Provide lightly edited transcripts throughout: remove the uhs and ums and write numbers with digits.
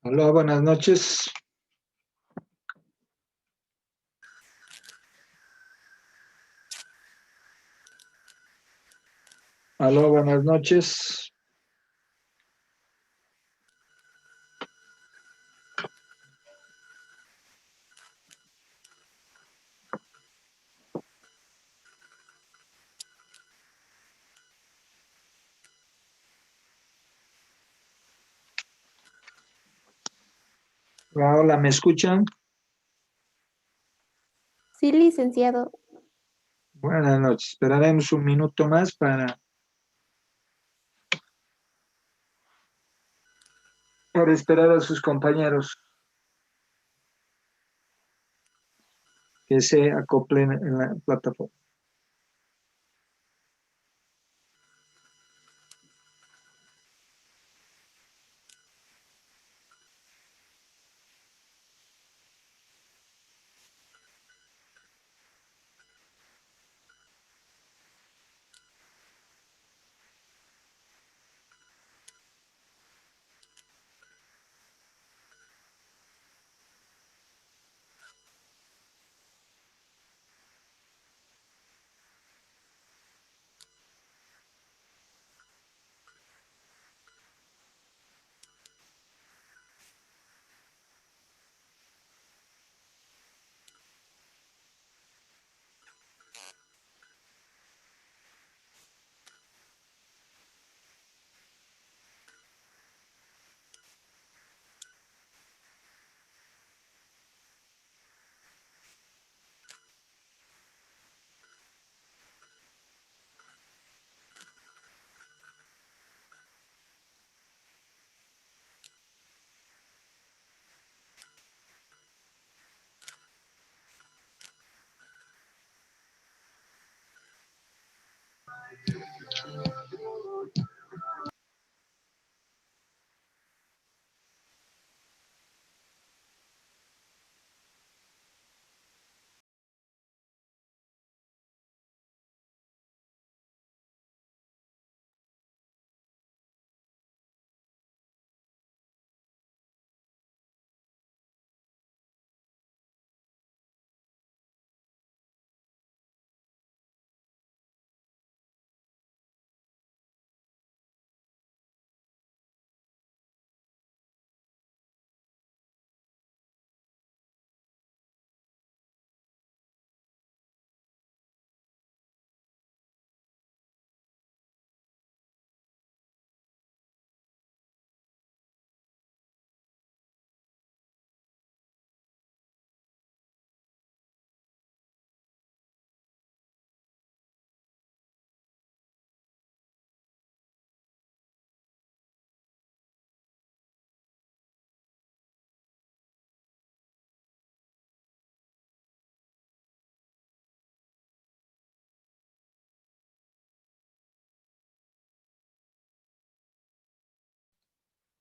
Hola, buenas noches. Hola, buenas noches. Hola, ¿me escuchan? Sí, licenciado. Buenas noches. Esperaremos un minuto más para esperar a sus compañeros que se acoplen en la plataforma.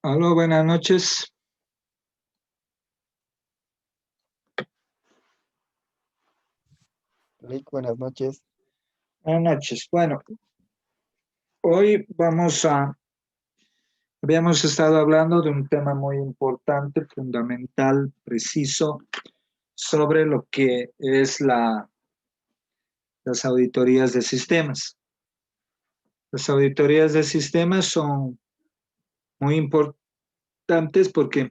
Hola, buenas noches. Rick, buenas noches. Buenas noches. Bueno, hoy habíamos estado hablando de un tema muy importante, fundamental, preciso, sobre lo que es las auditorías de sistemas. Las auditorías de sistemas son muy importantes porque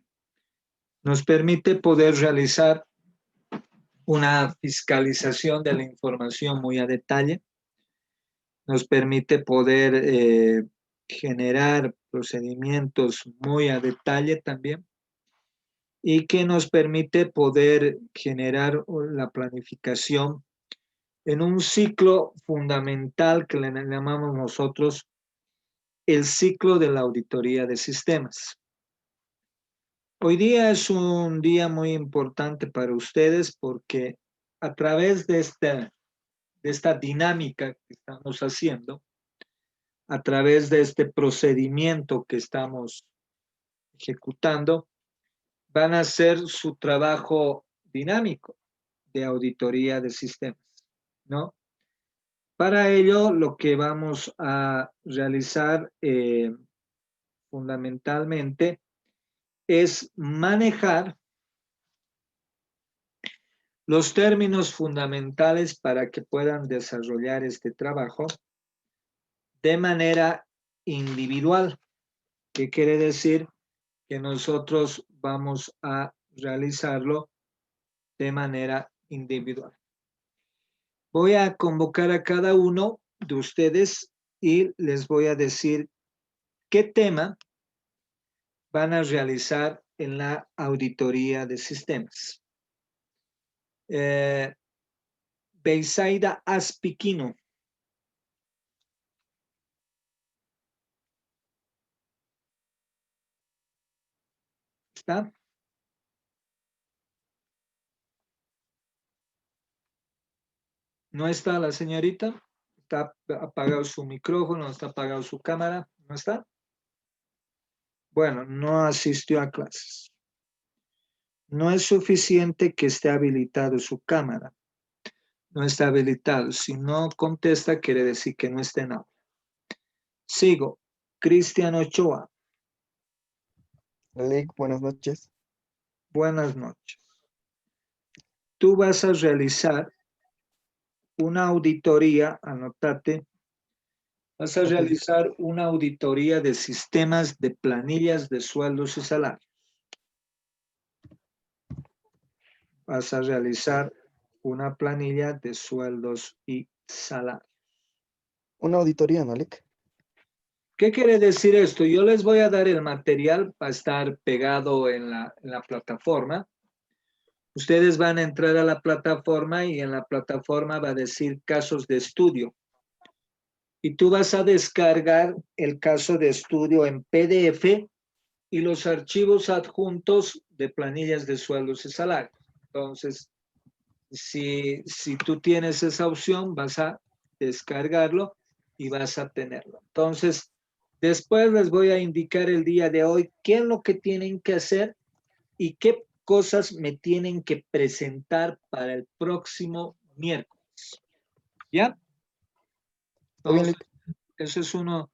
nos permite poder realizar una fiscalización de la información muy a detalle, nos permite poder generar procedimientos muy a detalle también y que nos permite poder generar la planificación en un ciclo fundamental que le llamamos nosotros el ciclo de la auditoría de sistemas. Hoy día es un día muy importante para ustedes porque a través de esta dinámica que estamos haciendo, a través de este procedimiento que estamos ejecutando, van a hacer su trabajo dinámico de auditoría de sistemas, ¿no? Para ello, lo que vamos a realizar fundamentalmente es manejar los términos fundamentales para que puedan desarrollar este trabajo de manera individual. ¿Qué quiere decir? Que nosotros vamos a realizarlo de manera individual. Voy a convocar a cada uno de ustedes y les voy a decir qué tema van a realizar en la auditoría de sistemas. Beisaida Aspiquino. ¿Está? ¿No está la señorita? ¿Está apagado su micrófono? ¿Está apagado su cámara? ¿No está? Bueno, no asistió a clases. No es suficiente que esté habilitado su cámara. No está habilitado. Si no contesta, quiere decir que no está en aula. Sigo. Cristian Ochoa. Lick, buenas noches. Buenas noches. Tú vas a realizar una auditoría, anótate, vas a realizar una auditoría de sistemas de planillas de sueldos y salarios. Vas a realizar una planilla de sueldos y salarios. Una auditoría, ¿no, Lick? ¿Qué quiere decir esto? Yo les voy a dar el material para estar pegado en la plataforma. Ustedes van a entrar a la plataforma y en la plataforma va a decir casos de estudio. Y tú vas a descargar el caso de estudio en PDF y los archivos adjuntos de planillas de sueldos y salarios. Entonces, si tú tienes esa opción, vas a descargarlo y vas a tenerlo. Entonces, después les voy a indicar el día de hoy qué es lo que tienen que hacer y qué cosas me tienen que presentar para el próximo miércoles. ¿Ya? Está bien, Entonces, Lick. ese es uno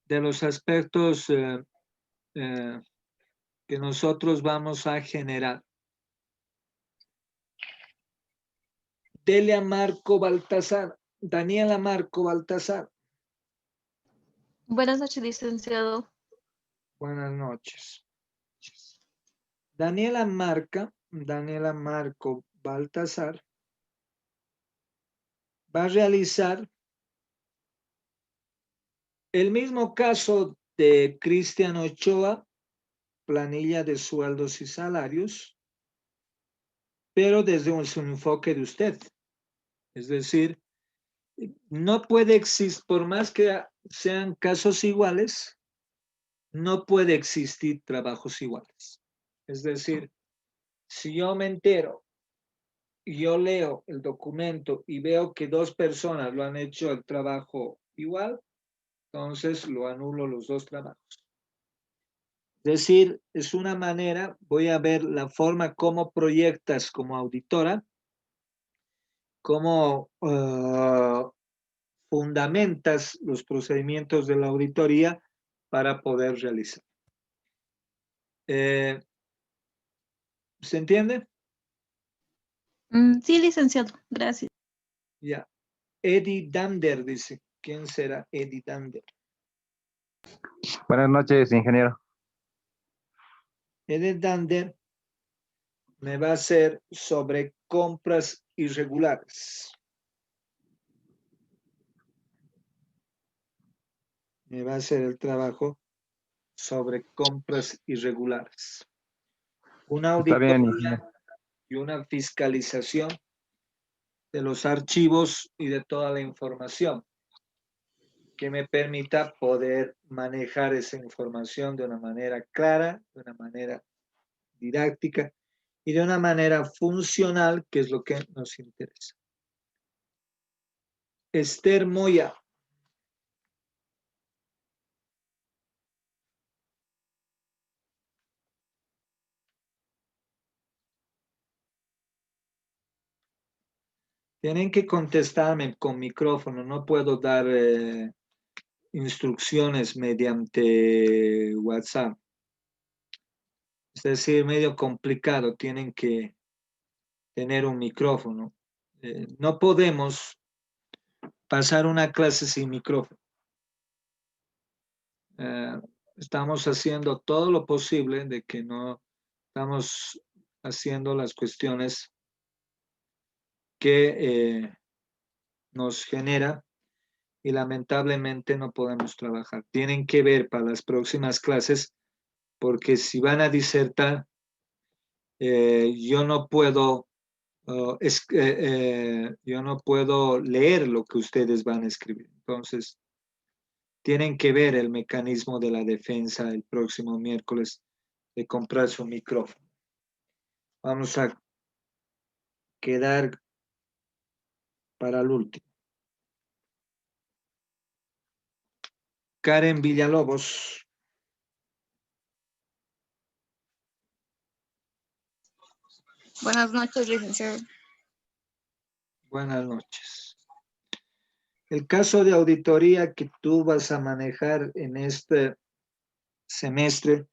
de los aspectos que nosotros vamos a generar. Delia Marco Baltasar, Daniela Marco Baltasar. Buenas noches, licenciado. Buenas noches. Daniela Marco Baltasar va a realizar el mismo caso de Cristian Ochoa, planilla de sueldos y salarios, pero desde un enfoque de usted. Es decir, no puede existir, por más que sean casos iguales, no puede existir trabajos iguales. Es decir, si yo me entero y yo leo el documento y veo que dos personas lo han hecho el trabajo igual, entonces lo anulo los dos trabajos. Es decir, es una manera, voy a ver la forma como proyectas como auditora, cómo fundamentas los procedimientos de la auditoría para poder realizar. ¿Se entiende? Sí, licenciado, gracias. Ya. Eddie Dander dice. ¿Quién será Eddie Dander? Buenas noches, ingeniero. Eddie Dander me va a hacer sobre compras irregulares. Me va a hacer el trabajo sobre compras irregulares. Una Está bien, auditoría ingeniero. y una fiscalización de los archivos y de toda la información que me permita poder manejar esa información de una manera clara, de una manera didáctica y de una manera funcional, que es lo que nos interesa. Esther Moya. Tienen que contestarme con micrófono, no puedo dar instrucciones mediante WhatsApp. Es decir, medio complicado, tienen que tener un micrófono. No podemos pasar una clase sin micrófono. Estamos haciendo todo lo posible de que no estamos haciendo las cuestiones que nos genera y lamentablemente no podemos trabajar. Tienen que ver para las próximas clases porque si van a disertar, yo no puedo yo no puedo leer lo que ustedes van a escribir. Entonces, tienen que ver el mecanismo de la defensa el próximo miércoles de comprar su micrófono. Vamos a quedar para el último. Karen Villalobos. Buenas noches, licenciado. Buenas noches. El caso de auditoría que tú vas a manejar en este semestre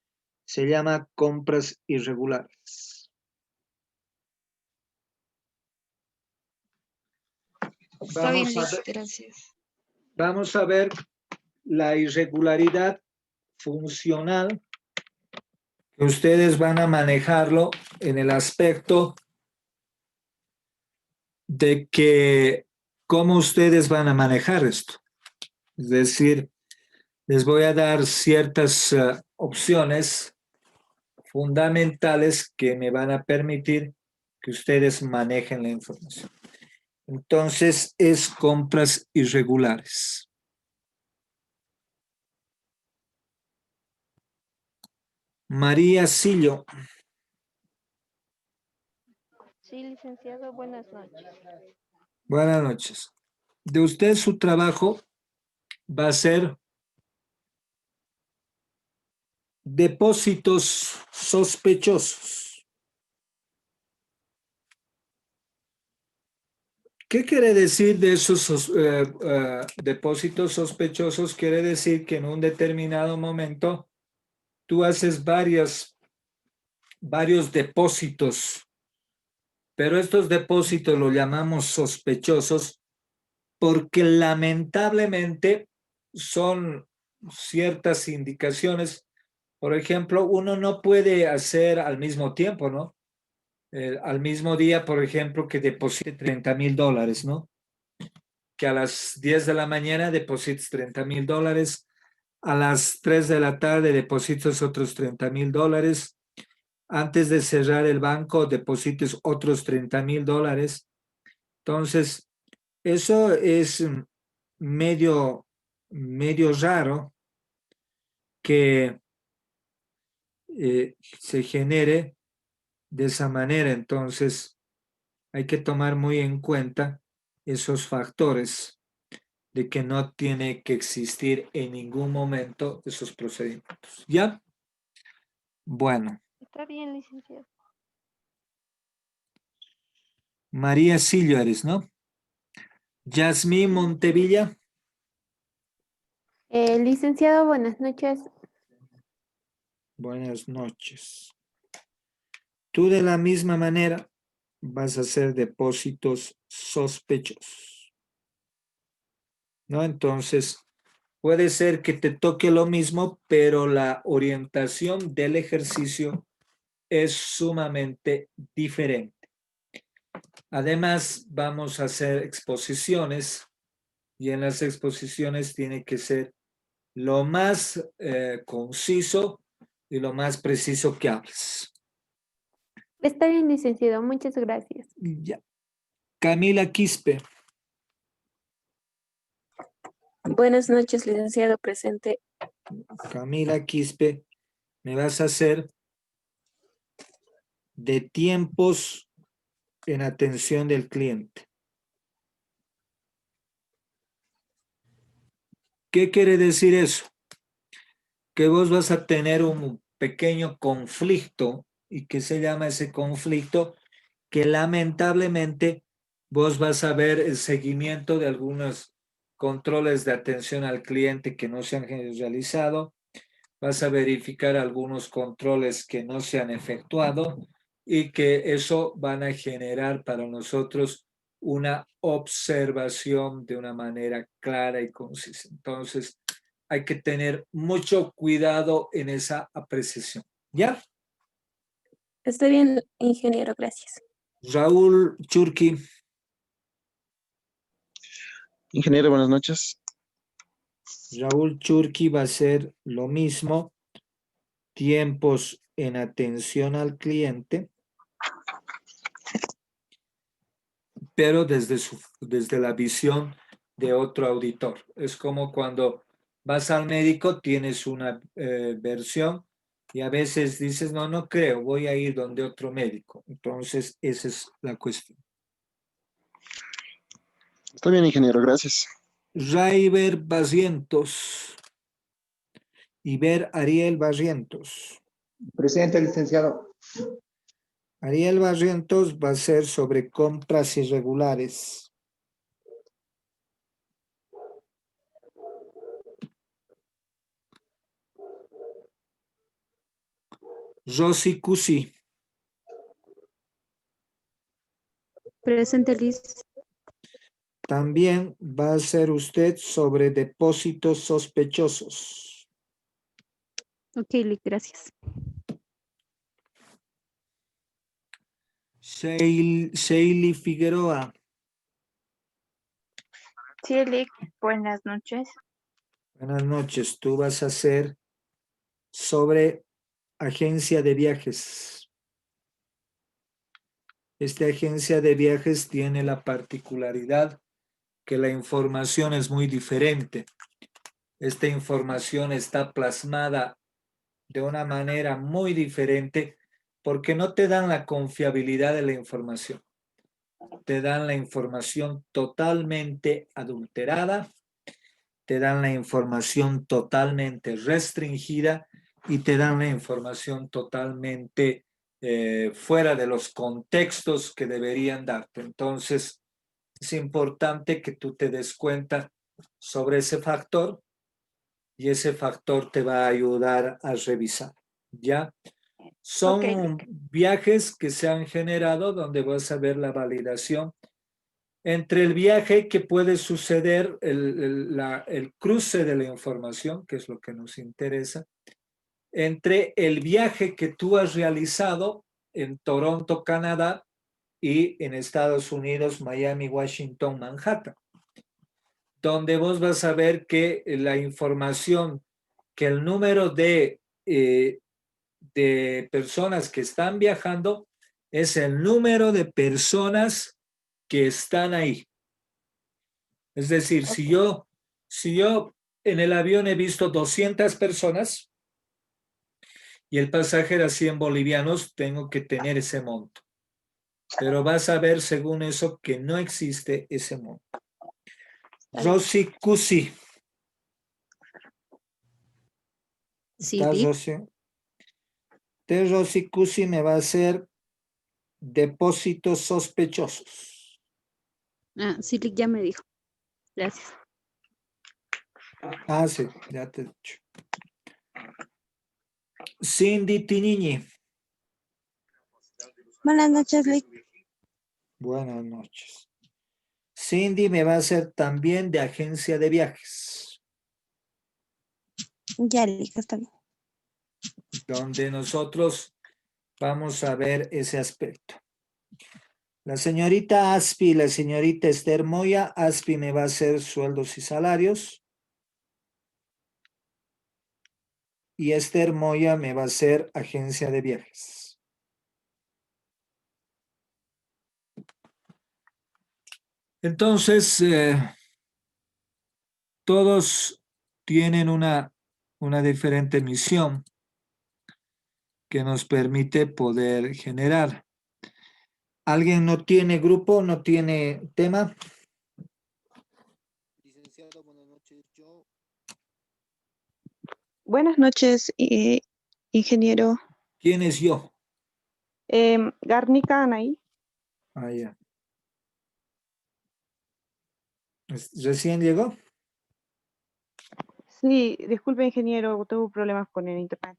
se llama compras irregulares. Está bien, Liz, gracias. Vamos a ver la irregularidad funcional que ustedes van a manejarlo en el aspecto de que cómo ustedes van a manejar esto. Es decir, les voy a dar ciertas opciones fundamentales que me van a permitir que ustedes manejen la información. Entonces, es compras irregulares. María Sillo. Sí, licenciado, buenas noches. Buenas noches. De usted su trabajo va a ser depósitos sospechosos. ¿Qué quiere decir de esos depósitos sospechosos? Quiere decir que en un determinado momento tú haces varios depósitos, pero estos depósitos los llamamos sospechosos porque lamentablemente son ciertas indicaciones. Por ejemplo, uno no puede hacer al mismo tiempo, ¿no? Al mismo día, por ejemplo, que deposite $30,000, ¿no? Que a las 10 de la mañana deposites $30,000, a las 3 de la tarde deposites otros $30,000, antes de cerrar el banco deposites otros $30,000. Entonces, eso es medio raro que se genere de esa manera. Entonces, hay que tomar muy en cuenta esos factores de que no tiene que existir en ningún momento esos procedimientos. ¿Ya? Bueno, Está bien, licenciado. María Sillo eres, ¿no? Yasmín Montevilla. Licenciado, buenas noches. Buenas noches. Tú de la misma manera vas a hacer depósitos sospechosos, ¿no? Entonces, puede ser que te toque lo mismo, pero la orientación del ejercicio es sumamente diferente. Además, vamos a hacer exposiciones y en las exposiciones tiene que ser lo más conciso y lo más preciso que hables. Está bien, licenciado, muchas gracias. Ya. Camila Quispe. Buenas noches, licenciado presente. Camila Quispe, me vas a hacer de tiempos en atención del cliente. ¿Qué quiere decir eso? Que vos vas a tener un pequeño conflicto. ¿Y qué se llama ese conflicto? Que lamentablemente vos vas a ver el seguimiento de algunos controles de atención al cliente que no se han realizado. vas a verificar algunos controles que no se han efectuado y que eso van a generar para nosotros una observación de una manera clara y concisa. Entonces, hay que tener mucho cuidado en esa apreciación. ¿Ya? Está bien, ingeniero, gracias. Raúl Churqui. Ingeniero, buenas noches. Raúl Churqui va a ser lo mismo. Tiempos en atención al cliente, pero desde la visión de otro auditor. Es como cuando vas al médico, tienes una versión y a veces dices, no, no creo, voy a ir donde otro médico. Entonces, esa es la cuestión. Está bien, ingeniero, gracias. Raiber Barrientos. Iber Ariel Barrientos. Presente, licenciado. Ariel Barrientos va a ser sobre compras irregulares. Rosy Cusi. Presente, Liz. También va a ser usted sobre depósitos sospechosos. Ok, Liz, gracias. Sheili Figueroa. Sí, Lick, buenas noches. Buenas noches. Tú vas a hacer sobre agencia de viajes. Esta agencia de viajes tiene la particularidad que la información es muy diferente. Esta información está plasmada de una manera muy diferente porque no te dan la confiabilidad de la información. Te dan la información totalmente adulterada, te dan la información totalmente restringida y te dan la información totalmente fuera de los contextos que deberían darte. Entonces, es importante que tú te des cuenta sobre ese factor y ese factor te va a ayudar a revisar, ¿ya? Son Ok. viajes que se han generado donde vas a ver la validación entre el viaje que puede suceder, el cruce de la información, que es lo que nos interesa, entre el viaje que tú has realizado en Toronto, Canadá, y en Estados Unidos, Miami, Washington, Manhattan, donde vos vas a ver que la información, que el número de personas que están viajando es el número de personas que están ahí. Es decir, si yo en el avión he visto 200 personas y el pasaje era 100 bolivianos, tengo que tener ese monto. Pero vas a ver según eso que no existe ese monto. Rosy Cusi. Sí, ¿Estás, Liz. Rosy? Entonces, Rosy Cusi me va a hacer depósitos sospechosos. Ah, sí, Liz ya me dijo. Gracias. Ah, sí, ya te he dicho. Cindy Tiniñi. Buenas noches, Lick. Buenas noches. Cindy me va a hacer también de agencia de viajes, Ya, Lick, está bien. donde nosotros vamos a ver ese aspecto. La señorita Aspi y la señorita Esther Moya. Aspi me va a hacer sueldos y salarios. Y Esther Moya me va a hacer agencia de viajes. Entonces, todos tienen una diferente misión que nos permite poder generar. ¿Alguien no tiene grupo, no tiene tema? Licenciado, buenas noches. Buenas noches, ingeniero. ¿Quién es yo? Garnica Anaí. Ah, ya. ¿Recién llegó? Sí, disculpe, ingeniero, tuve problemas con el internet.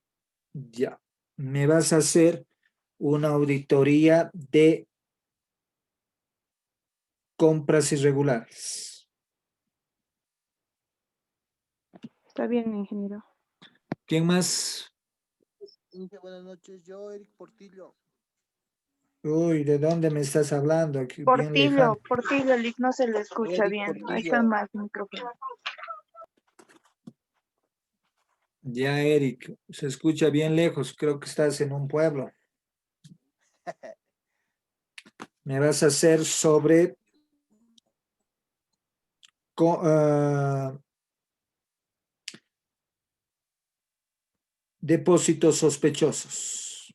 Ya. Me vas a hacer una auditoría de compras irregulares. Está bien, ingeniero. ¿Quién más? Inge, buenas noches. Yo, Eric Portillo. Uy, ¿de dónde me estás hablando? Aquí, bien lejano. Portillo, Lick, no se le escucha Eric bien. Ahí Portillo. está más micrófono. Ya, Eric, se escucha bien lejos. Creo que estás en un pueblo. Me vas a hacer sobre depósitos sospechosos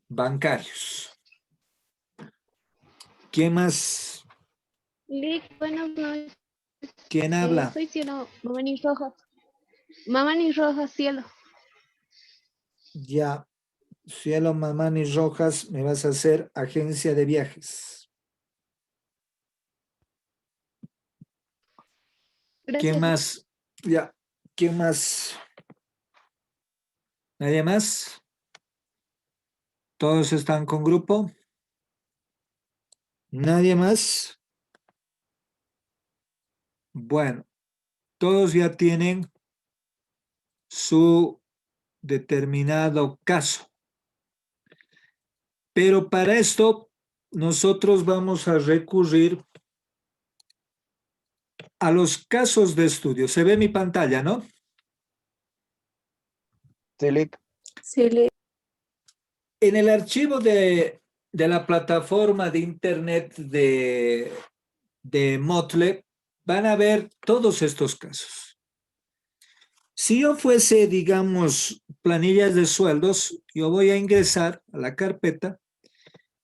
bancarios. ¿Quién más? Lick, buenas noches. ¿Quién habla? Soy Cielo, Mamani Rojas. Mamani Rojas, Cielo. Ya, Cielo Mamani Rojas, me vas a hacer agencia de viajes. ¿Quién Gracias. más? Ya, ¿quién más? ¿Nadie más? ¿Todos están con grupo? ¿Nadie más? Bueno, todos ya tienen su determinado caso. Pero para esto, nosotros vamos a recurrir a los casos de estudio. Se ve mi pantalla, ¿no? Sí, Lick. Sí, Lick. En el archivo de la plataforma de internet de Motle, van a ver todos estos casos. Si yo fuese, digamos, planillas de sueldos, yo voy a ingresar a la carpeta,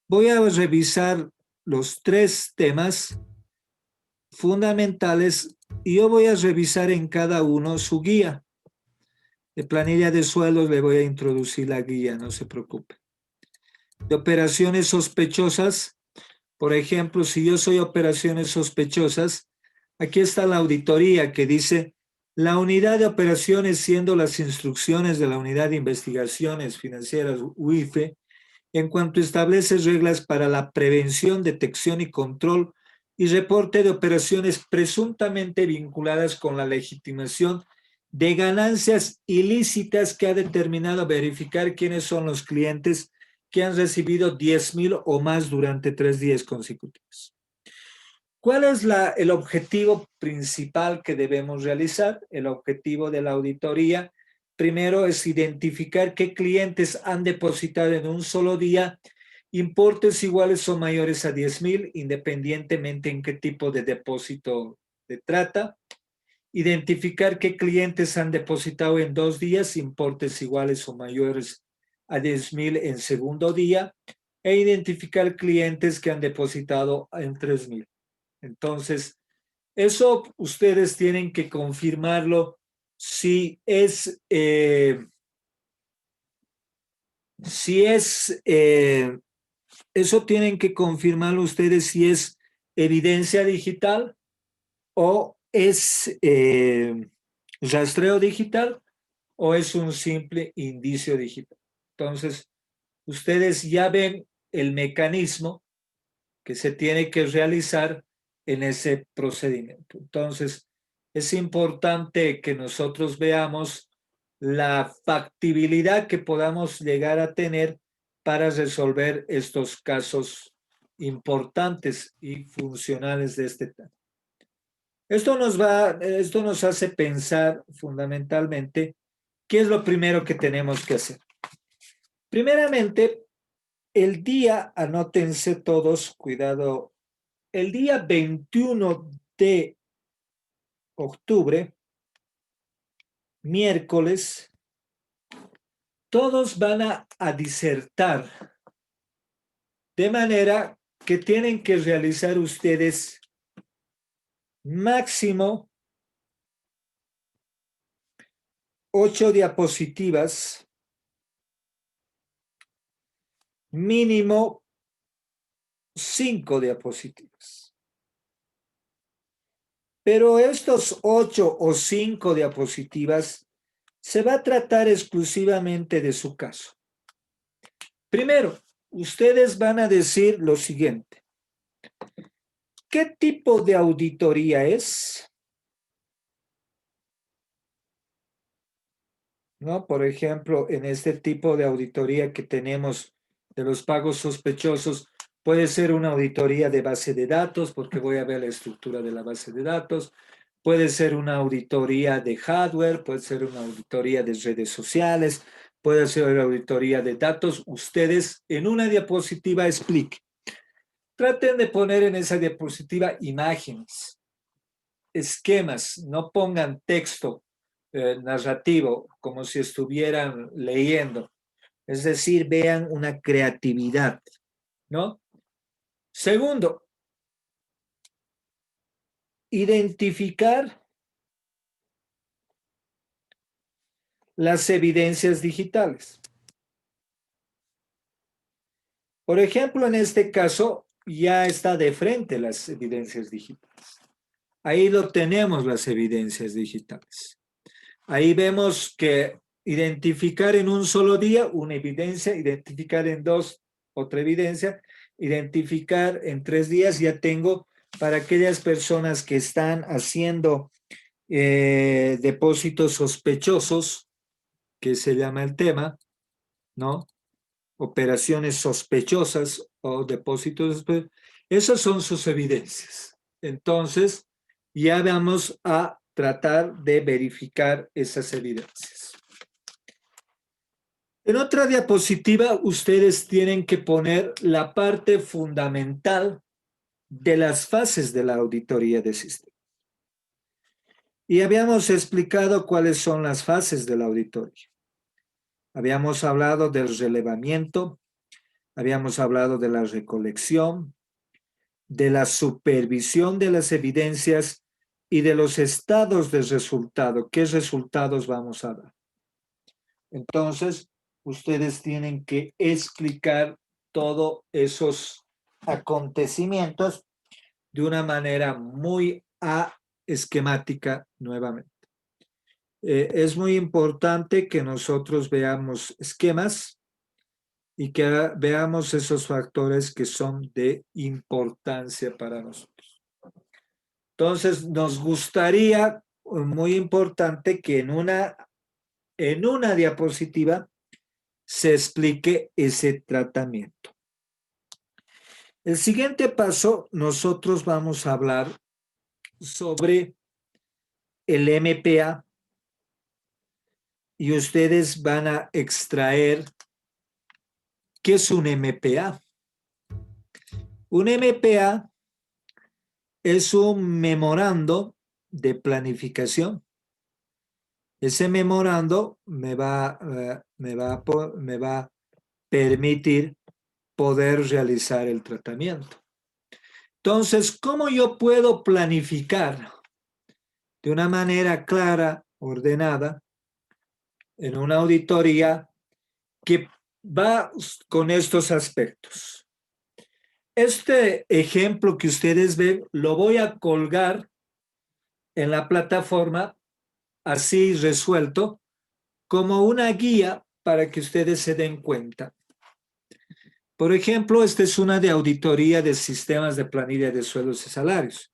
voy a revisar los 3 temas fundamentales y yo voy a revisar en cada uno su guía. De planilla de sueldos le voy a introducir la guía, no se preocupe. De operaciones sospechosas, por ejemplo, si yo soy operaciones sospechosas, aquí está la auditoría que dice la unidad de operaciones siendo las instrucciones de la unidad de investigaciones financieras UIFE en cuanto establece reglas para la prevención, detección y control y reporte de operaciones presuntamente vinculadas con la legitimación de ganancias ilícitas que ha determinado verificar quiénes son los clientes que han recibido 10,000 o más durante 3 días consecutivos. ¿Cuál es el objetivo principal que debemos realizar? El objetivo de la auditoría, primero, es identificar qué clientes han depositado en un solo día importes iguales o mayores a 10,000, independientemente en qué tipo de depósito se trata. Identificar qué clientes han depositado en 2 días importes iguales o mayores a 10,000 en segundo día e identificar clientes que han depositado en 3,000. Entonces, eso ustedes tienen que confirmarlo si es, eso tienen que confirmarlo ustedes si es evidencia digital o es rastreo digital o es un simple indicio digital. Entonces, ustedes ya ven el mecanismo que se tiene que realizar en ese procedimiento. Entonces, es importante que nosotros veamos la factibilidad que podamos llegar a tener para resolver estos casos importantes y funcionales de este tema. Esto nos hace pensar fundamentalmente qué es lo primero que tenemos que hacer. Primeramente, el día, anótense todos, cuidado, el día 21 de octubre, miércoles, todos van a disertar, de manera que tienen que realizar ustedes máximo 8 diapositivas, mínimo 5 diapositivas. Pero estos 8 o 5 diapositivas se va a tratar exclusivamente de su caso. Primero, ustedes van a decir lo siguiente. ¿Qué tipo de auditoría es? ¿No? Por ejemplo, en este tipo de auditoría que tenemos de los pagos sospechosos, puede ser una auditoría de base de datos, porque voy a ver la estructura de la base de datos. Puede ser una auditoría de hardware, puede ser una auditoría de redes sociales, puede ser una auditoría de datos. Ustedes en una diapositiva expliquen. Traten de poner en esa diapositiva imágenes, esquemas, no pongan texto narrativo como si estuvieran leyendo. Es decir, vean una creatividad, ¿no? Segundo, identificar las evidencias digitales. Por ejemplo, en este caso, ya está de frente las evidencias digitales. Ahí lo tenemos, las evidencias digitales. Ahí vemos que identificar en un solo día una evidencia, identificar en 2 otra evidencia, identificar en 3 días ya tengo para aquellas personas que están haciendo depósitos sospechosos, que se llama el tema, ¿no? Operaciones sospechosas o depósitos sospechosos. Esas son sus evidencias. Entonces, ya vamos a tratar de verificar esas evidencias. En otra diapositiva, ustedes tienen que poner la parte fundamental de las fases de la auditoría de sistemas. Y habíamos explicado cuáles son las fases de la auditoría. Habíamos hablado del relevamiento, habíamos hablado de la recolección, de la supervisión de las evidencias y de los estados de resultado. ¿Qué resultados vamos a dar? Entonces, ustedes tienen que explicar todos esos acontecimientos de una manera muy esquemática nuevamente. Es muy importante que nosotros veamos esquemas y que veamos esos factores que son de importancia para nosotros. Entonces, nos gustaría, muy importante, que en una diapositiva se explique ese tratamiento. El siguiente paso, nosotros vamos a hablar sobre el MPA y ustedes van a extraer qué es un MPA. Un MPA es un memorando de planificación. Ese memorando me va a permitir poder realizar el tratamiento. Entonces, ¿cómo yo puedo planificar de una manera clara, ordenada, en una auditoría que va con estos aspectos? Este ejemplo que ustedes ven lo voy a colgar en la plataforma así resuelto como una guía para que ustedes se den cuenta. Por ejemplo, esta es una de auditoría de sistemas de planilla de sueldos y salarios.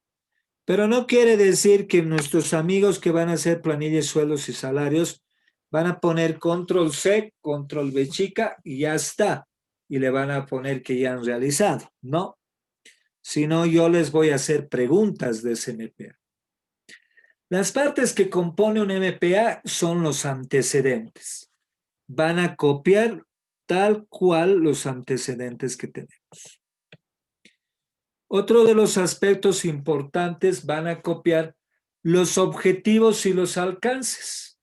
Pero no quiere decir que nuestros amigos que van a hacer planilla de sueldos y salarios van a poner control C, control V chica y ya está. Y le van a poner que ya han realizado. No. Sino yo les voy a hacer preguntas de ese MPA. Las partes que compone un MPA son los antecedentes. Van a copiar tal cual los antecedentes que tenemos. Otro de los aspectos importantes, van a copiar los objetivos y los alcances.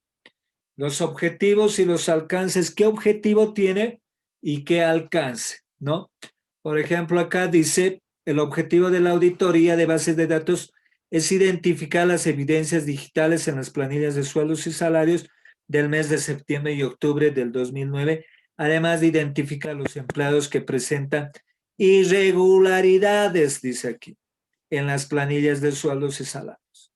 Los objetivos y los alcances, ¿qué objetivo tiene y qué alcance? ¿No? Por ejemplo, acá dice, el objetivo de la auditoría de bases de datos es identificar las evidencias digitales en las planillas de sueldos y salarios del mes de septiembre y octubre del 2009, además de identificar los empleados que presentan irregularidades, dice aquí, en las planillas de sueldos y salarios.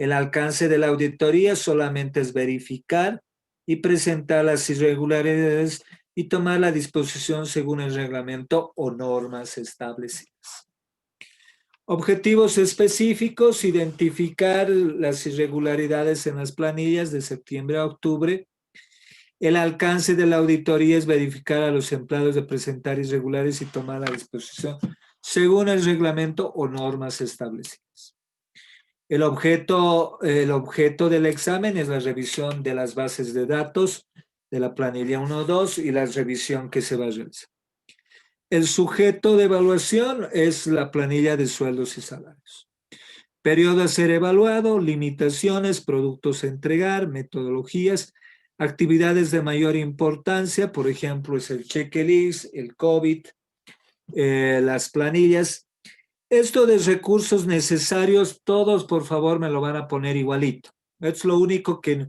El alcance de la auditoría solamente es verificar y presentar las irregularidades y tomar la disposición según el reglamento o normas establecidas. Objetivos específicos: identificar las irregularidades en las planillas de septiembre a octubre. El alcance de la auditoría es verificar a los empleados de presentar irregulares y tomar la disposición según el reglamento o normas establecidas. El objeto del examen es la revisión de las bases de datos de la planilla 1.2 y la revisión que se va a realizar. El sujeto de evaluación es la planilla de sueldos y salarios. Periodo a ser evaluado, limitaciones, productos a entregar, metodologías, actividades de mayor importancia, por ejemplo, es el checklist, el COVID, las planillas. Esto de recursos necesarios, todos por favor me lo van a poner igualito. Es lo único que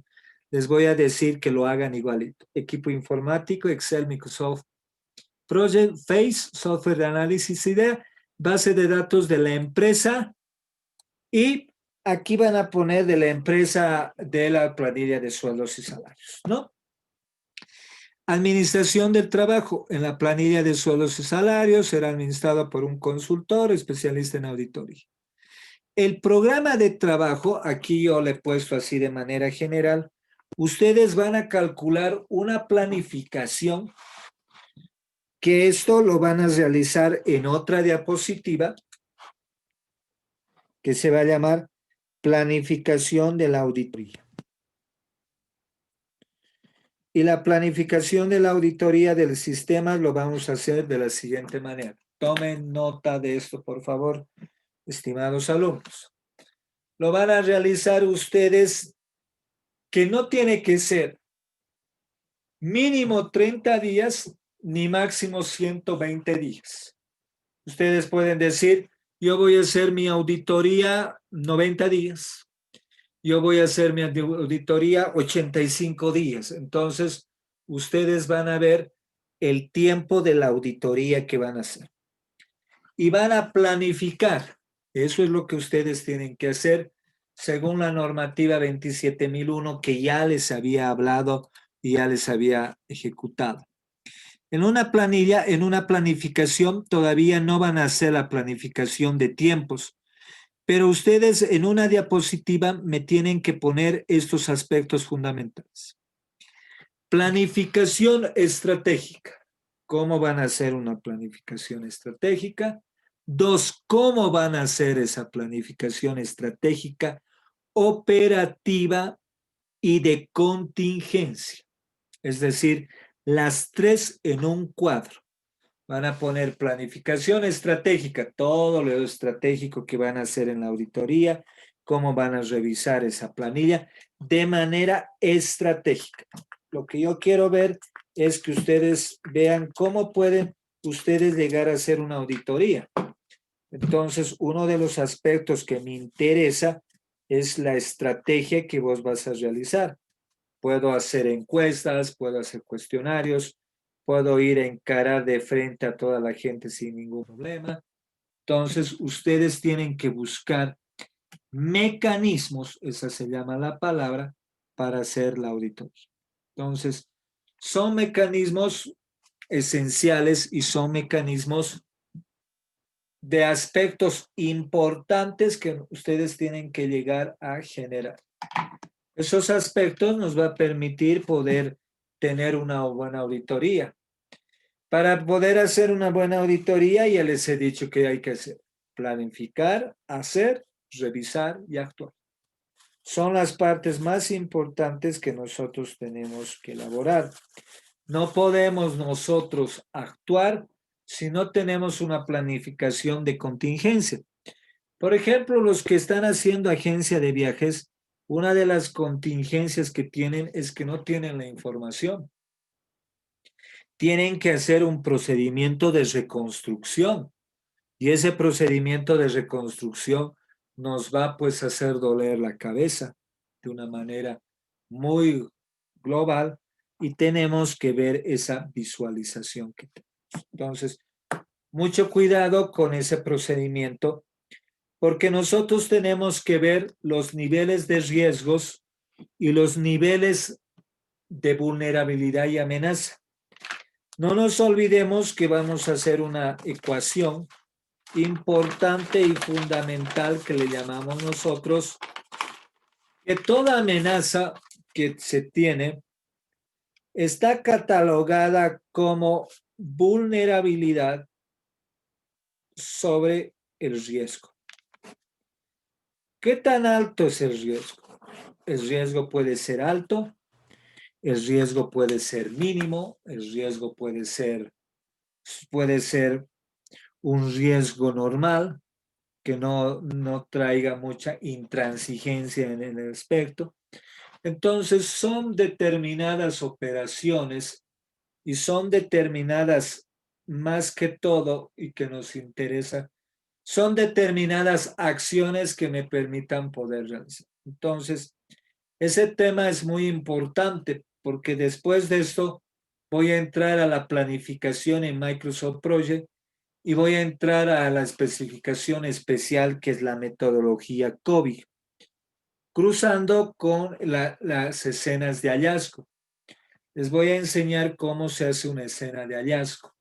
les voy a decir, que lo hagan igualito. Equipo informático, Excel, Microsoft Project, Face, software de análisis idea, base de datos de la empresa, y aquí van a poner de la empresa de la planilla de sueldos y salarios, ¿no? Administración del trabajo. En la planilla de sueldos y salarios será administrada por un consultor especialista en auditoría. El programa de trabajo, aquí yo le he puesto así de manera general, ustedes van a calcular una planificación, que esto lo van a realizar en otra diapositiva, que se va a llamar planificación de la auditoría. Y la planificación de la auditoría del sistema lo vamos a hacer de la siguiente manera. Tomen nota de esto, por favor, estimados alumnos. Lo van a realizar ustedes, que no tiene que ser mínimo 30 días ni máximo 120 días. Ustedes pueden decir, yo voy a hacer mi auditoría 90 días. Yo voy a hacer mi auditoría 85 días. Entonces, ustedes van a ver el tiempo de la auditoría que van a hacer. Y van a planificar. Eso es lo que ustedes tienen que hacer según la normativa 27.001 que ya les había hablado y ya les había ejecutado. En una planilla, en una planificación, todavía no van a hacer la planificación de tiempos, pero ustedes en una diapositiva me tienen que poner estos aspectos fundamentales. Planificación estratégica. ¿Cómo van a hacer una planificación estratégica? 2, ¿cómo van a hacer esa planificación estratégica operativa y de contingencia? Es decir, las 3 en un cuadro. Van a poner planificación estratégica, todo lo estratégico que van a hacer en la auditoría, cómo van a revisar esa planilla de manera estratégica. Lo que yo quiero ver es que ustedes vean cómo pueden ustedes llegar a hacer una auditoría. Entonces, uno de los aspectos que me interesa es la estrategia que vos vas a realizar. Puedo hacer encuestas, puedo hacer cuestionarios, puedo ir a encarar de frente a toda la gente sin ningún problema. Entonces, ustedes tienen que buscar mecanismos, esa se llama la palabra, para hacer la auditoría. Entonces, son mecanismos esenciales y son mecanismos de aspectos importantes que ustedes tienen que llegar a generar. Esos aspectos nos va a permitir poder tener una buena auditoría. Para poder hacer una buena auditoría, ya les he dicho que hay que hacer: planificar, hacer, revisar y actuar. Son las partes más importantes que nosotros tenemos que elaborar. No podemos nosotros actuar si no tenemos una planificación de contingencia. Por ejemplo, los que están haciendo agencia de viajes, una de las contingencias que tienen es que no tienen la información. Tienen que hacer un procedimiento de reconstrucción y ese procedimiento de reconstrucción nos va pues a hacer doler la cabeza de una manera muy global y tenemos que ver esa visualización que tenemos. Entonces, mucho cuidado con ese procedimiento porque nosotros tenemos que ver los niveles de riesgos y los niveles de vulnerabilidad y amenaza. No nos olvidemos que vamos a hacer una ecuación importante y fundamental que le llamamos nosotros, que toda amenaza que se tiene está catalogada como vulnerabilidad sobre el riesgo. ¿Qué tan alto es el riesgo? El riesgo puede ser alto, el riesgo puede ser mínimo, el riesgo puede ser un riesgo normal que no traiga mucha intransigencia en el aspecto. Entonces son determinadas operaciones y son determinadas más que todo y que nos interesa, son determinadas acciones que me permitan poder realizar. Entonces, ese tema es muy importante porque después de esto voy a entrar a la planificación en Microsoft Project y voy a entrar a la especificación especial que es la metodología COVID, cruzando con las escenas de hallazgo. Les voy a enseñar cómo se hace una escena de hallazgo,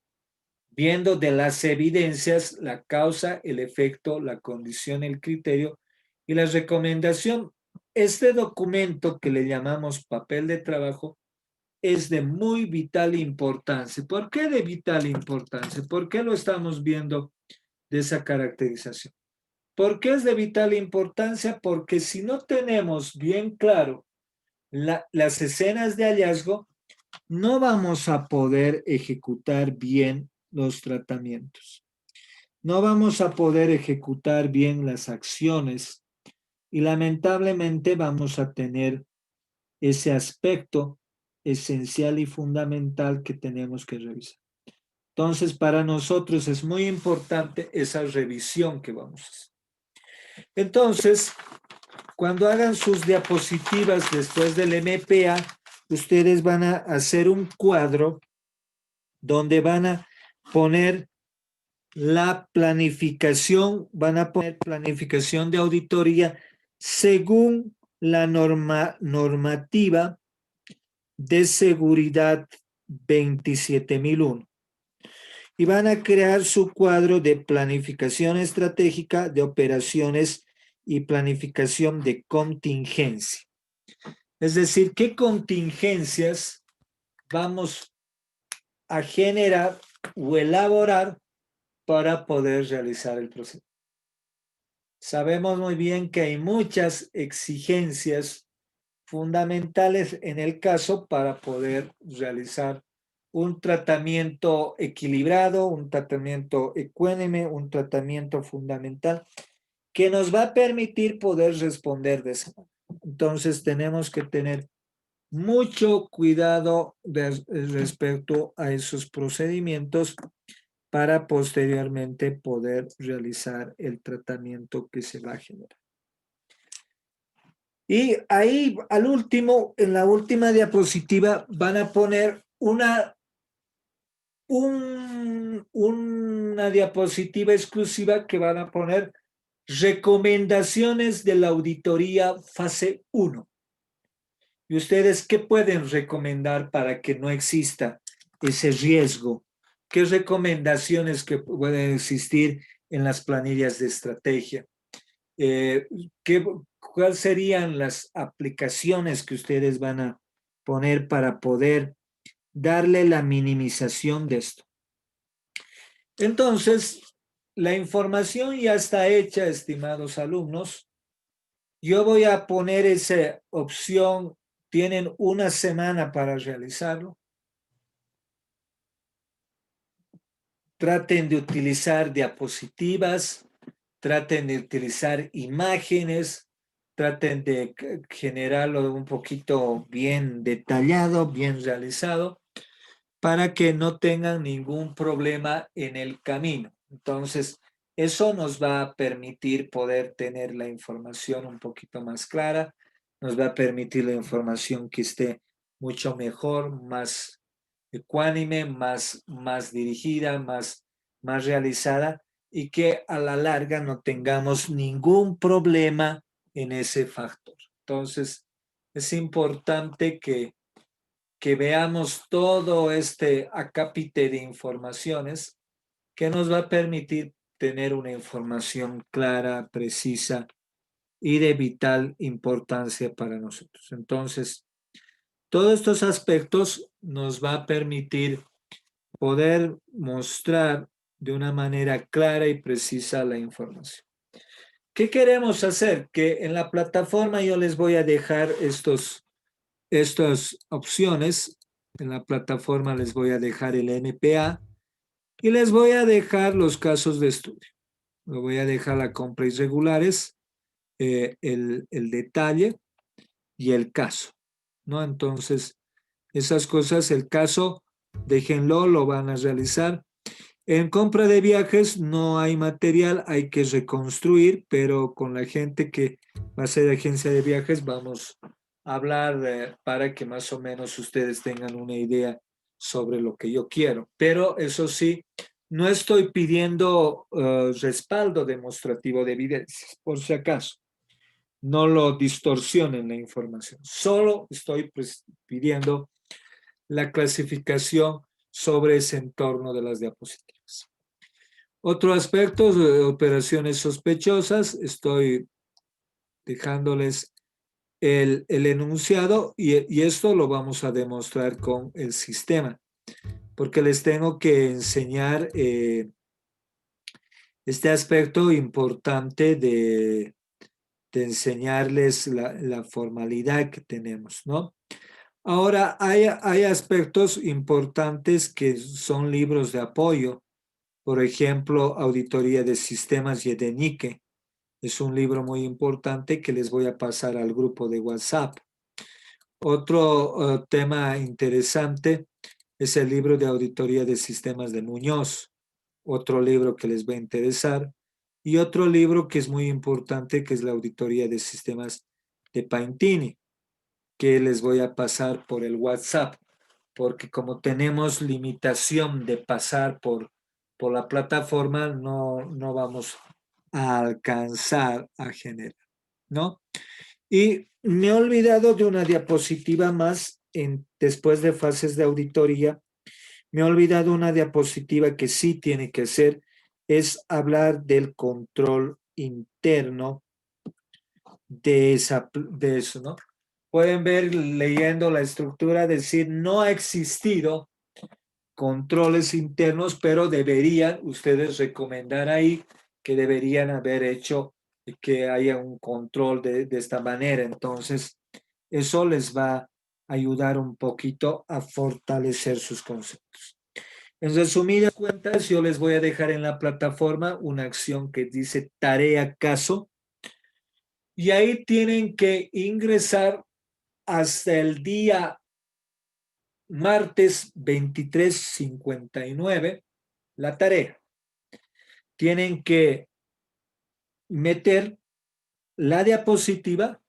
viendo de las evidencias la causa, el efecto, la condición, el criterio y la recomendación. Este documento que le llamamos papel de trabajo es de muy vital importancia. ¿Por qué de vital importancia? ¿Por qué lo estamos viendo de esa caracterización? ¿Por qué es de vital importancia? Porque si no tenemos bien claro las escenas de hallazgo, no vamos a poder ejecutar bien los tratamientos. No vamos a poder ejecutar bien las acciones y lamentablemente vamos a tener ese aspecto esencial y fundamental que tenemos que revisar. Entonces, para nosotros es muy importante esa revisión que vamos a hacer. Entonces, cuando hagan sus diapositivas después del MPA, ustedes van a hacer un cuadro donde van a poner la planificación, van a poner planificación de auditoría según la normativa de seguridad 27001. Y van a crear su cuadro de planificación estratégica de operaciones y planificación de contingencia. Es decir, qué contingencias vamos a generar o elaborar para poder realizar el proceso. Sabemos muy bien que hay muchas exigencias fundamentales en el caso para poder realizar un tratamiento equilibrado, un tratamiento ecuánime, un tratamiento fundamental que nos va a permitir poder responder de esa manera. Entonces tenemos que tener mucho cuidado respecto a esos procedimientos para posteriormente poder realizar el tratamiento que se va a generar. Y ahí, al último, en la última diapositiva, van a poner una diapositiva exclusiva que van a poner recomendaciones de la auditoría fase 1. ¿Y ustedes qué pueden recomendar para que no exista ese riesgo? ¿Qué recomendaciones que pueden existir en las planillas de estrategia? ¿Cuáles serían las aplicaciones que ustedes van a poner para poder darle la minimización de esto? Entonces, la información ya está hecha, estimados alumnos. Yo voy a poner esa opción, tienen una semana para realizarlo. Traten de utilizar diapositivas, traten de utilizar imágenes, traten de generarlo un poquito bien detallado, bien realizado, para que no tengan ningún problema en el camino. Entonces, eso nos va a permitir poder tener la información un poquito más clara, nos va a permitir la información que esté mucho mejor, más ecuánime, más dirigida, más realizada, y que a la larga no tengamos ningún problema en ese factor. Entonces, es importante que veamos todo este acápite de informaciones que nos va a permitir tener una información clara, precisa y de vital importancia para nosotros. Entonces, todos estos aspectos nos va a permitir poder mostrar de una manera clara y precisa la información. ¿Qué queremos hacer? Que en la plataforma yo les voy a dejar estas opciones. En la plataforma les voy a dejar el MPA y les voy a dejar los casos de estudio. Les voy a dejar la compra irregulares, el detalle y el caso, ¿no? Entonces, esas cosas, el caso, déjenlo, lo van a realizar. En compra de viajes no hay material, hay que reconstruir, pero con la gente que va a ser agencia de viajes vamos a hablar para que más o menos ustedes tengan una idea sobre lo que yo quiero. Pero eso sí, no estoy pidiendo respaldo demostrativo de evidencias, por si acaso. No lo distorsionen la información. Solo estoy pidiendo la clasificación sobre ese entorno de las diapositivas. Otro aspecto, operaciones sospechosas, estoy dejándoles el enunciado y esto lo vamos a demostrar con el sistema, porque les tengo que enseñar este aspecto importante de enseñarles la formalidad que tenemos, ¿no? Ahora, hay aspectos importantes que son libros de apoyo. Por ejemplo, Auditoría de Sistemas y Edenique. Es un libro muy importante que les voy a pasar al grupo de WhatsApp. Otro tema interesante es el libro de Auditoría de Sistemas de Muñoz. Otro libro que les va a interesar. Y otro libro que es muy importante, que es la Auditoría de Sistemas de Paintini, que les voy a pasar por el WhatsApp, porque como tenemos limitación de pasar por la plataforma, no vamos a alcanzar a generar, ¿no? Y me he olvidado de una diapositiva más después de fases de auditoría. Me he olvidado una diapositiva que sí tiene que ser, es hablar del control interno de eso, ¿no? Pueden ver leyendo la estructura, decir, no ha existido controles internos, pero deberían ustedes recomendar ahí que deberían haber hecho que haya un control de esta manera. Entonces, eso les va a ayudar un poquito a fortalecer sus conceptos. En resumidas cuentas, yo les voy a dejar en la plataforma una acción que dice tarea caso y ahí tienen que ingresar hasta el día martes 23:59 la tarea. Tienen que meter la diapositiva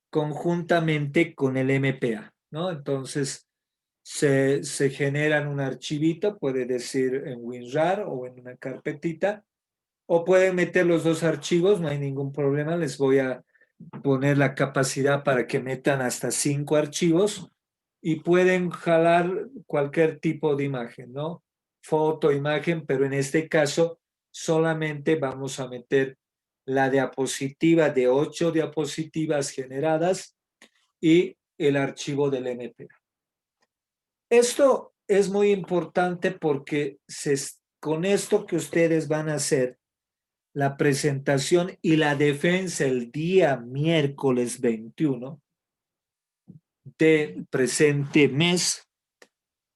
conjuntamente con el MPA, ¿no? Entonces se generan un archivito, puede decir en WinRAR o en una carpetita, o pueden meter los dos archivos, no hay ningún problema, les voy a poner la capacidad para que metan hasta 5 archivos y pueden jalar cualquier tipo de imagen, ¿no? Foto, imagen, pero en este caso solamente vamos a meter la diapositiva de 8 diapositivas generadas y el archivo del MPA. Esto es muy importante porque con esto que ustedes van a hacer, la presentación y la defensa el día miércoles 21 del presente mes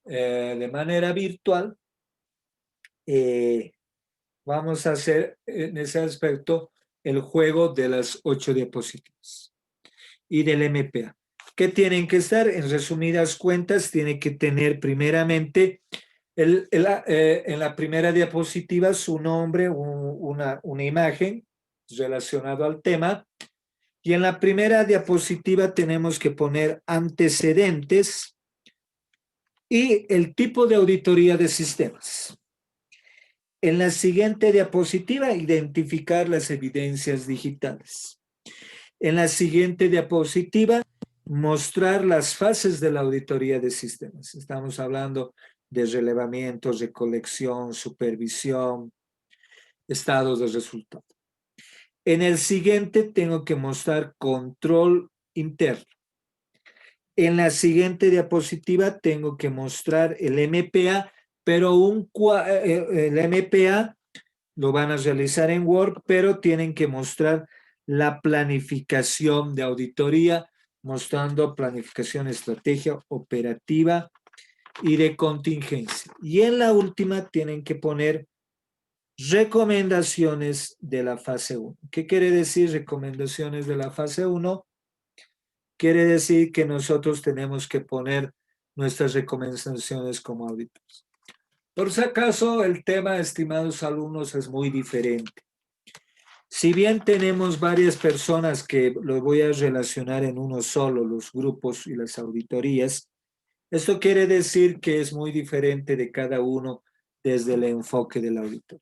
de manera virtual, vamos a hacer en ese aspecto el juego de las 8 diapositivas y del MPA. ¿Qué tienen que estar? En resumidas cuentas, tiene que tener primeramente en la primera diapositiva su nombre, una imagen relacionada al tema. Y en la primera diapositiva tenemos que poner antecedentes y el tipo de auditoría de sistemas. En la siguiente diapositiva, identificar las evidencias digitales. En la siguiente diapositiva, mostrar las fases de la auditoría de sistemas. Estamos hablando de relevamiento, recolección, supervisión, estados de resultado. En el siguiente tengo que mostrar control interno. En la siguiente diapositiva tengo que mostrar el MPA, pero el MPA lo van a realizar en Word, pero tienen que mostrar la planificación de auditoría, mostrando planificación, estrategia operativa y de contingencia. Y en la última tienen que poner recomendaciones de la fase 1. ¿Qué quiere decir recomendaciones de la fase 1? Quiere decir que nosotros tenemos que poner nuestras recomendaciones como auditores. Por si acaso, el tema, estimados alumnos, es muy diferente. Si bien tenemos varias personas que lo voy a relacionar en uno solo, los grupos y las auditorías, esto quiere decir que es muy diferente de cada uno desde el enfoque del auditor.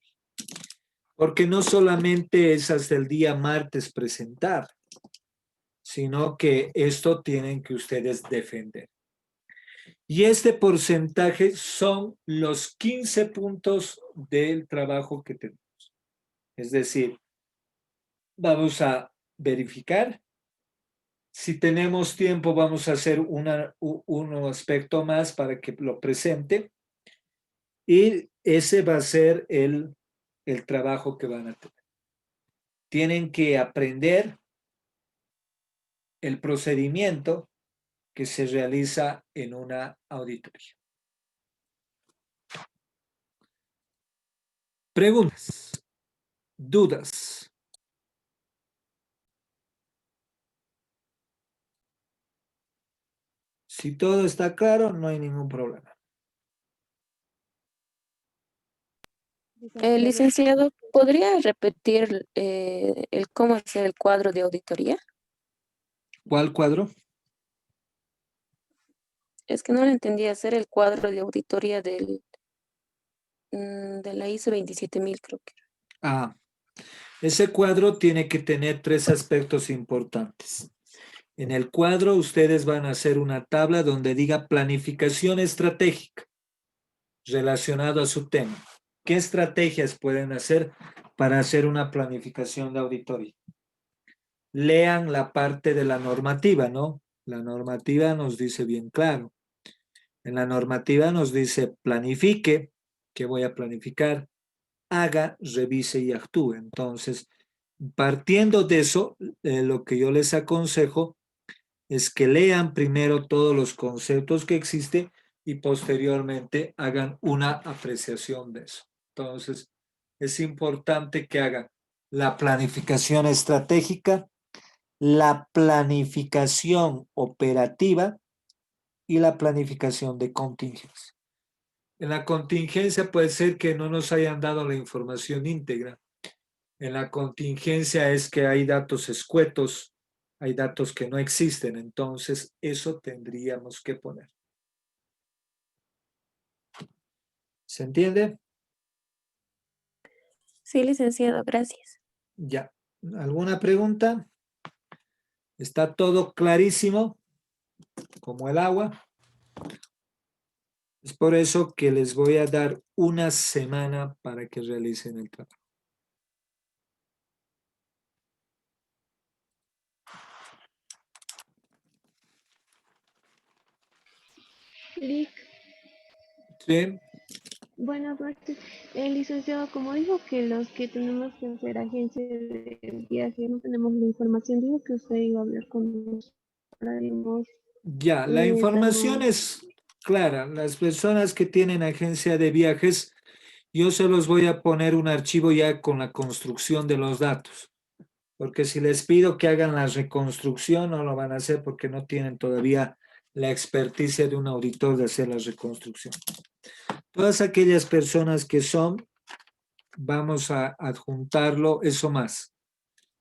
Porque no solamente es hasta el día martes presentar, sino que esto tienen que ustedes defender. Y este porcentaje son los 15 puntos del trabajo que tenemos. Es decir, vamos a verificar. Si tenemos tiempo, vamos a hacer un aspecto más para que lo presente. Y ese va a ser el trabajo que van a tener. Tienen que aprender el procedimiento que se realiza en una auditoría. Preguntas, dudas. Si todo está claro, no hay ningún problema. Licenciado, ¿podría repetir el cómo hacer el cuadro de auditoría? ¿Cuál cuadro? Es que no lo entendí, hacer el cuadro de auditoría de la ISO 27000, creo que. Ese cuadro tiene que tener 3 aspectos importantes. En el cuadro ustedes van a hacer una tabla donde diga planificación estratégica relacionado a su tema. ¿Qué estrategias pueden hacer para hacer una planificación de auditoría? Lean la parte de la normativa, ¿no? La normativa nos dice bien claro. En la normativa nos dice planifique, ¿qué voy a planificar? Haga, revise y actúe. Entonces, partiendo de eso, lo que yo les aconsejo es que lean primero todos los conceptos que existen y posteriormente hagan una apreciación de eso. Entonces, es importante que hagan la planificación estratégica, la planificación operativa y la planificación de contingencia. En la contingencia puede ser que no nos hayan dado la información íntegra. En la contingencia es que hay datos escuetos, hay datos que no existen, entonces eso tendríamos que poner. ¿Se entiende? Sí, licenciado, gracias. Ya. ¿Alguna pregunta? ¿Está todo clarísimo? Como el agua. Es por eso que les voy a dar una semana para que realicen el trabajo. Lic, ¿Sí? buenas noches. Licenciado, como dijo que los que tenemos que hacer agencia de viaje no tenemos la información, dijo que usted iba a hablar con nosotros. Ya, la información es clara. Las personas que tienen agencia de viajes, yo se los voy a poner un archivo ya con la construcción de los datos. Porque si les pido que hagan la reconstrucción, no lo van a hacer porque no tienen todavía la experticia de un auditor de hacer la reconstrucción. Todas aquellas personas que son, vamos a adjuntarlo, eso más.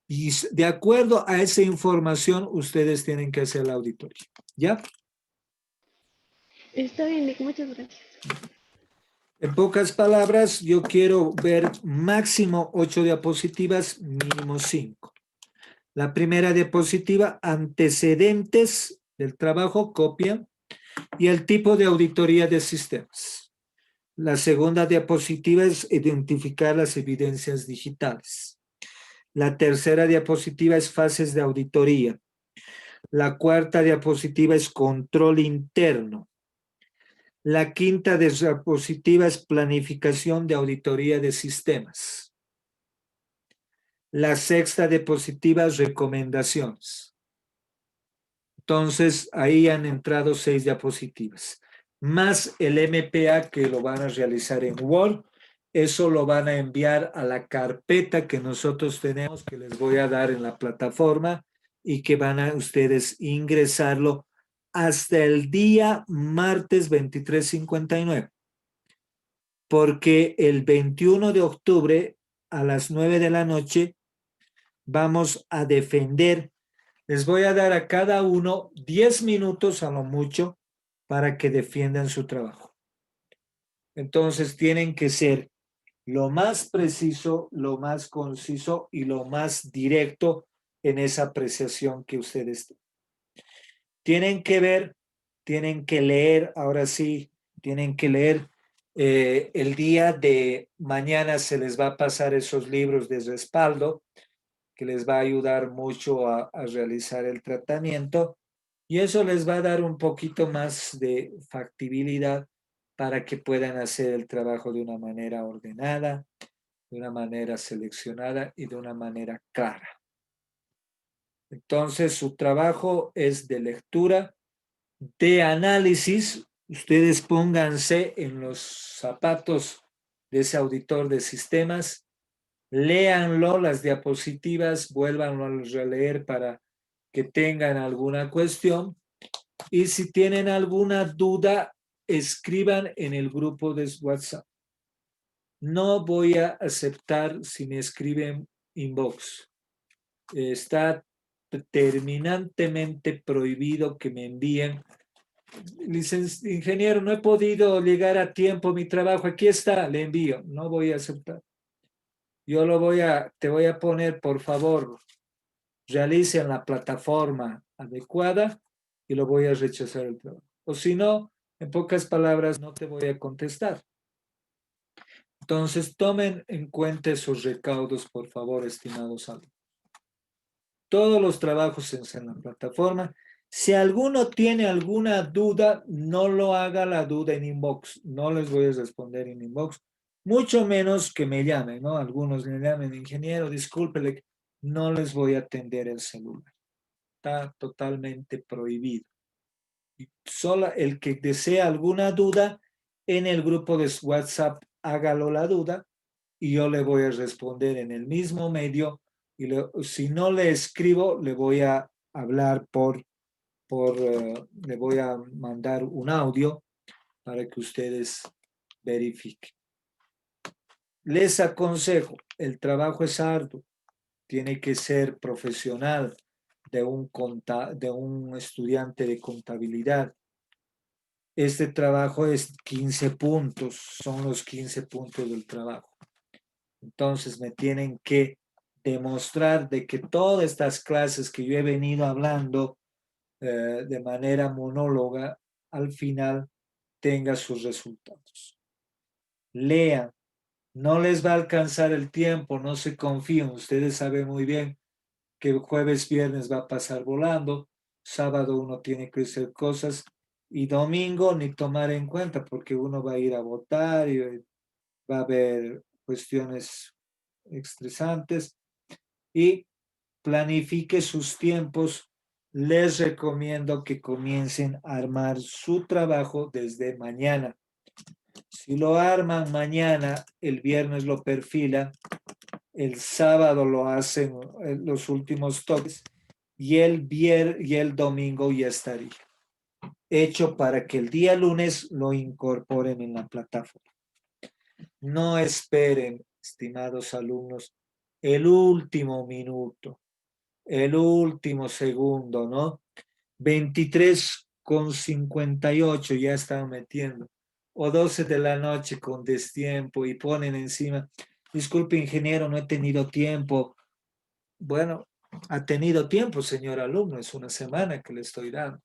Y de acuerdo a esa información, ustedes tienen que hacer la auditoría. ¿Ya? Está bien, Lic, muchas gracias. En pocas palabras, yo quiero ver máximo 8 diapositivas, mínimo 5. La primera diapositiva, antecedentes del trabajo, copia, y el tipo de auditoría de sistemas. La segunda diapositiva es identificar las evidencias digitales. La tercera diapositiva es fases de auditoría. La cuarta diapositiva es control interno. La quinta diapositiva es planificación de auditoría de sistemas. La sexta diapositiva es recomendaciones. Entonces, ahí han entrado 6 diapositivas. Más el MPA que lo van a realizar en Word. Eso lo van a enviar a la carpeta que nosotros tenemos, que les voy a dar en la plataforma y que van a ustedes ingresarlo hasta el día martes 23:59. Porque el 21 de octubre a las 9 de la noche vamos a defender. Les voy a dar a cada uno 10 minutos a lo mucho para que defiendan su trabajo. Entonces tienen que ser lo más preciso, lo más conciso y lo más directo en esa apreciación que ustedes tienen que ver, tienen que leer, ahora sí, tienen que leer. El día de mañana se les va a pasar esos libros de respaldo que les va a ayudar mucho a realizar el tratamiento y eso les va a dar un poquito más de factibilidad para que puedan hacer el trabajo de una manera ordenada, de una manera seleccionada y de una manera clara. Entonces, su trabajo es de lectura, de análisis. Ustedes pónganse en los zapatos de ese auditor de sistemas, léanlo, las diapositivas, vuélvanlo a releer para que tengan alguna cuestión y si tienen alguna duda, escriban en el grupo de WhatsApp. No voy a aceptar si me escriben inbox. Está terminantemente prohibido que me envíen. Ingeniero, no he podido llegar a tiempo a mi trabajo. Aquí está, le envío. No voy a aceptar. Yo te voy a poner, por favor, realice en la plataforma adecuada y lo voy a rechazar el trabajo. O si no, en pocas palabras, no te voy a contestar. Entonces, tomen en cuenta esos recaudos, por favor, estimados alumnos. Todos los trabajos en la plataforma. Si alguno tiene alguna duda, no lo haga la duda en inbox. No les voy a responder en inbox. Mucho menos que me llamen, ¿no? Algunos me llamen, ingeniero, discúlpele, no les voy a atender el celular. Está totalmente prohibido. Y solo el que desea alguna duda, en el grupo de WhatsApp, hágalo la duda y yo le voy a responder en el mismo medio. Y si no le escribo, le voy a hablar le voy a mandar un audio para que ustedes verifiquen. Les aconsejo, el trabajo es arduo, tiene que ser profesional de un estudiante de contabilidad. Este trabajo es 15 puntos, son los 15 puntos del trabajo. Entonces me tienen que demostrar de que todas estas clases que yo he venido hablando de manera monóloga, al final tenga sus resultados. Lean. No les va a alcanzar el tiempo, no se confíen. Ustedes saben muy bien que jueves, viernes va a pasar volando, sábado uno tiene que hacer cosas y domingo ni tomar en cuenta porque uno va a ir a votar y va a haber cuestiones estresantes y planifique sus tiempos. Les recomiendo que comiencen a armar su trabajo desde mañana. Si lo arman mañana, el viernes lo perfilan, el sábado lo hacen los últimos toques y el domingo ya estaría hecho para que el día lunes lo incorporen en la plataforma. No esperen, estimados alumnos, el último minuto, el último segundo, ¿no? 23:58 ya están metiendo. o 12 de la noche con destiempo y ponen encima, disculpe ingeniero, no he tenido tiempo. Bueno, ha tenido tiempo, señor alumno, es una semana que le estoy dando.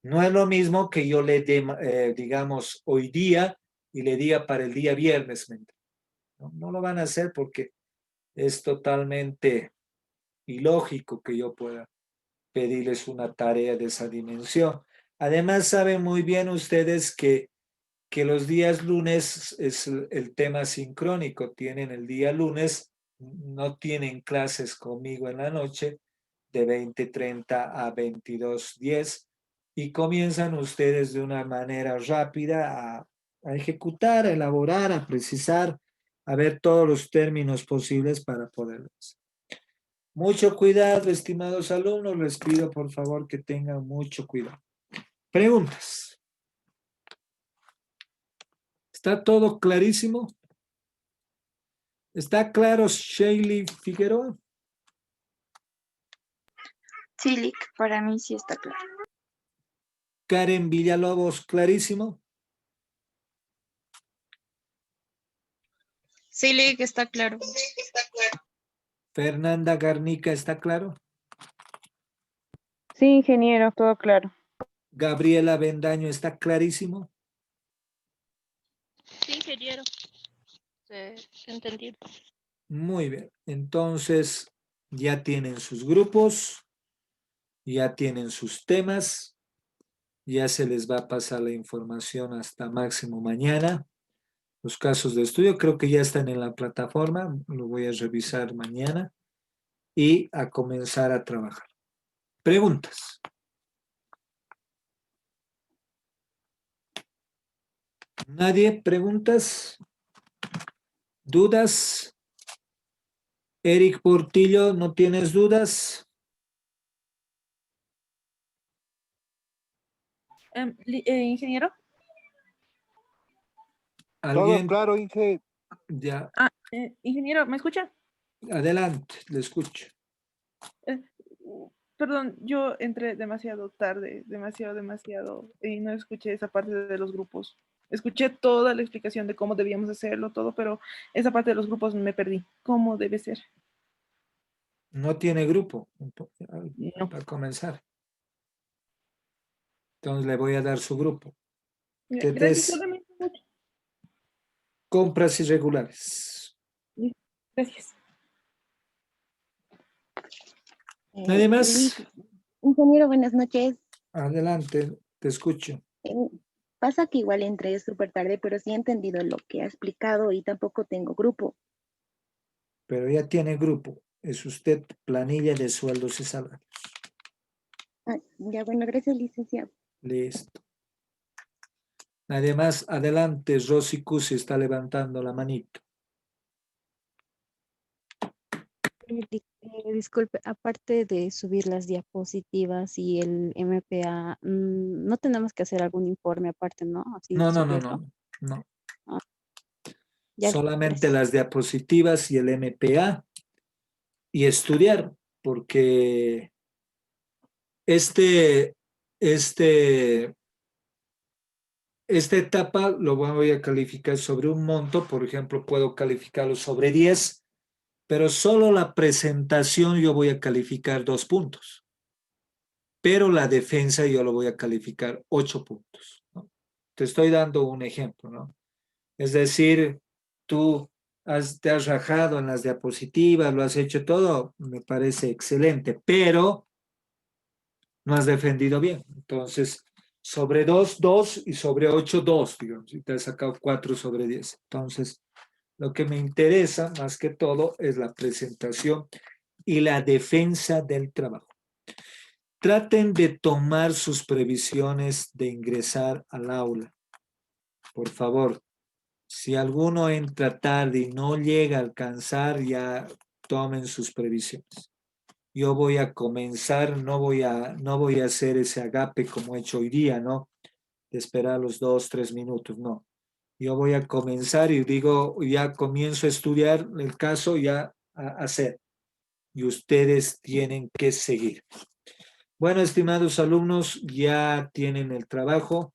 No es lo mismo que yo le dé, digamos, hoy día y le diga para el día viernes. No, no lo van a hacer porque es totalmente ilógico que yo pueda pedirles una tarea de esa dimensión. Además, saben muy bien ustedes que los días lunes es el tema sincrónico. Tienen el día lunes, no tienen clases conmigo en la noche de 20:30 a 22:10 y comienzan ustedes de una manera rápida a ejecutar, a elaborar, a precisar, a ver todos los términos posibles para poderlos. Mucho cuidado, estimados alumnos, les pido por favor que tengan mucho cuidado. Preguntas. ¿Está todo clarísimo? ¿Está claro, Shaley Figueroa? Sí, Lick, para mí sí está claro. Karen Villalobos, clarísimo. Sí, Lick, está claro. Fernanda Garnica, ¿está claro? Sí, ingeniero, todo claro. Gabriela Bendaño, ¿está clarísimo? Sí, ingeniero. Entendido. Muy bien. Entonces, ya tienen sus grupos, ya tienen sus temas, ya se les va a pasar la información hasta máximo mañana. Los casos de estudio creo que ya están en la plataforma, lo voy a revisar mañana y a comenzar a trabajar. Preguntas. ¿Nadie? ¿Preguntas? ¿Dudas? Eric Portillo, ¿no tienes dudas? Ingeniero. Todo ¿Alguien? claro, Inge. Ya, Ingeniero, ¿me escucha? adelante, le escucho. Perdón, yo entré demasiado tarde, demasiado, y no escuché esa parte de los grupos. Escuché toda la explicación de cómo debíamos hacerlo, todo, pero esa parte de los grupos me perdí. ¿Cómo debe ser? No tiene grupo No. para comenzar. Entonces le voy a dar su grupo. Mira, Que gracias, es solamente mucho. compras irregulares. Gracias. ¿Nadie más? Lick, ingeniero, buenas noches. Adelante, te escucho. Pasa que igual entré súper tarde, pero sí he entendido lo que ha explicado y tampoco tengo grupo. Pero ya tiene grupo. Es usted planilla de sueldos y salarios. Ah, ya, bueno, gracias, licenciado. Listo. Nadie más. Adelante, Rosy Cusi está levantando la manito. Disculpe, aparte de subir las diapositivas y el MPA, no tenemos que hacer algún informe aparte, ¿no? Así No. Ah, ya, Solamente gracias. las diapositivas y el MPA y estudiar, porque esta etapa lo voy a calificar sobre un monto, por ejemplo, puedo calificarlo sobre 10, pero solo la presentación yo voy a calificar 2 puntos, pero la defensa yo lo voy a calificar 8 puntos, ¿no? Te estoy dando un ejemplo, ¿no? Es decir, tú te has rajado en las diapositivas, lo has hecho todo, me parece excelente, pero no has defendido bien. Entonces, sobre 2, 2 y sobre 8, 2, digamos, y te has sacado 4 sobre 10. Entonces, lo que me interesa más que todo es la presentación y la defensa del trabajo. Traten de tomar sus previsiones de ingresar al aula. Por favor, si alguno entra tarde y no llega a alcanzar, ya tomen sus previsiones. Yo voy a comenzar, no voy a hacer ese agape como he hecho hoy día, ¿no? De esperar los 2, 3 minutos, no. Yo voy a comenzar y digo, ya comienzo a estudiar el caso, ya a hacer. Y ustedes tienen que seguir. Bueno, estimados alumnos, ya tienen el trabajo,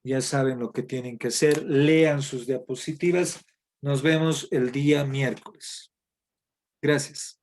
Ya saben lo que tienen que hacer. Lean sus diapositivas. Nos vemos el día miércoles. Gracias.